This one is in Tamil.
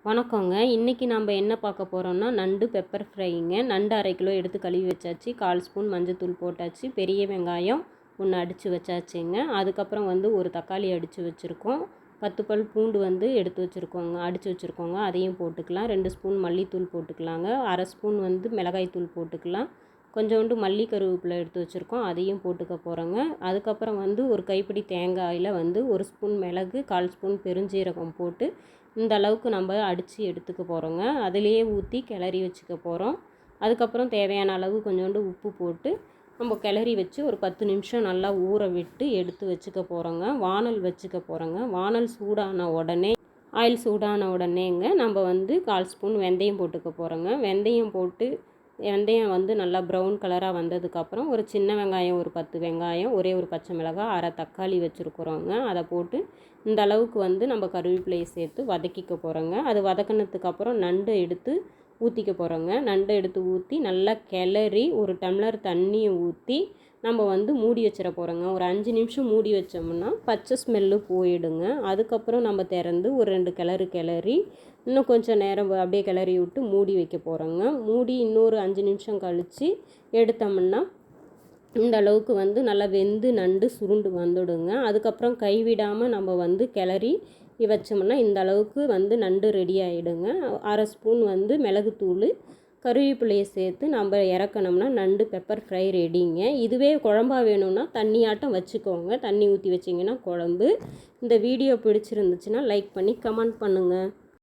வணக்கங்க. இன்றைக்கி நம்ம என்ன பார்க்க போகிறோம்னா நண்டு பெப்பர் ஃப்ரைங்க. நண்டு 1/2 கிலோ எடுத்து கழுவி வச்சாச்சு. 1/4 ஸ்பூன் மஞ்சத்தூள் போட்டாச்சு. பெரிய வெங்காயம் 1 அடித்து வச்சாச்சுங்க. அதுக்கப்புறம் ஒரு தக்காளி அடித்து வச்சுருக்கோம். 10 பல் பூண்டு எடுத்து வச்சுருக்கோங்க, அடித்து வச்சுருக்கோங்க. அதையும் போட்டுக்கலாம். 2 ஸ்பூன் மல்லித்தூள் போட்டுக்கலாங்க. 1/2 ஸ்பூன் மிளகாய் தூள் போட்டுக்கலாம். கொஞ்சோண்டு மல்லி கருவேப்பிலை எடுத்து வச்சுருக்கோம், அதையும் போட்டுக்க போகிறோங்க. அதுக்கப்புறம் ஒரு கைப்பிடி தேங்காயில் 1 ஸ்பூன் மிளகு, 1/4 ஸ்பூன் பெருஞ்சீரகம் போட்டு இந்த அளவுக்கு நம்ம அடித்து எடுத்துக்க போகிறோங்க. அதிலேயே ஊற்றி கிளறி வச்சுக்க போகிறோம். அதுக்கப்புறம் தேவையான அளவு கொஞ்சோண்டு உப்பு போட்டு நம்ம கிளறி வச்சு ஒரு 10 நிமிஷம் நல்லா ஊற விட்டு எடுத்து வச்சுக்க போகிறோங்க. வானல் வச்சுக்க போகிறோங்க. வானல் சூடான உடனே ஆயில் சூடான உடனேங்க நம்ம 1/4 ஸ்பூன் வெந்தயம் போட்டுக்க போகிறோங்க. வெந்தயம் போட்டு வெந்தயம் நல்லா ப்ரௌன் கலராக வந்ததுக்கப்புறம் ஒரு சின்ன வெங்காயம், ஒரு 10 வெங்காயம், ஒரே ஒரு பச்சை மிளகாய், 1/2 தக்காளி வச்சுருக்குறோங்க. அதை போட்டு இந்த அளவுக்கு நம்ம கருவேப்பிலையை சேர்த்து வதக்கிக்க போகிறோங்க. அது வதக்கினதுக்கப்புறம் நண்டு எடுத்து ஊற்றிக்க போகிறோங்க. நண்டு எடுத்து ஊற்றி நல்லா கிளறி ஒரு டம்ளர் தண்ணியை ஊற்றி நம்ம மூடி வச்சிட போகிறோங்க. ஒரு 5 நிமிஷம் மூடி வச்சோம்னா பச்சை ஸ்மெல்லு போயிடுங்க. அதுக்கப்புறம் நம்ம திறந்து ஒரு 2 கிளறி இன்னும் கொஞ்சம் நேரம் அப்படியே கிளறி விட்டு மூடி வைக்க போகிறோங்க. மூடி இன்னொரு 5 நிமிஷம் கழித்து எடுத்தோம்னா இந்த அளவுக்கு நல்லா வெந்து நண்டு சுருண்டு வந்துடுங்க. அதுக்கப்புறம் கைவிடாமல் நம்ம கிளறி வச்சோம்னா இந்த அளவுக்கு நண்டு ரெடி ஆகிடுங்க. 1/2 ஸ்பூன் மிளகுத்தூள், கருவேப்பிலையை சேர்த்து நம்ம இறக்கணும்னா நண்டு பெப்பர் ஃப்ரை ரெடிங்க. இதுவே குழம்பா வேணும்னா தண்ணியாட்டம் வச்சுக்கோங்க. தண்ணி ஊற்றி வச்சிங்கன்னா குழம்பு. இந்த வீடியோ பிடிச்சிருந்துச்சுன்னா லைக் பண்ணி கமெண்ட் பண்ணுங்கள்.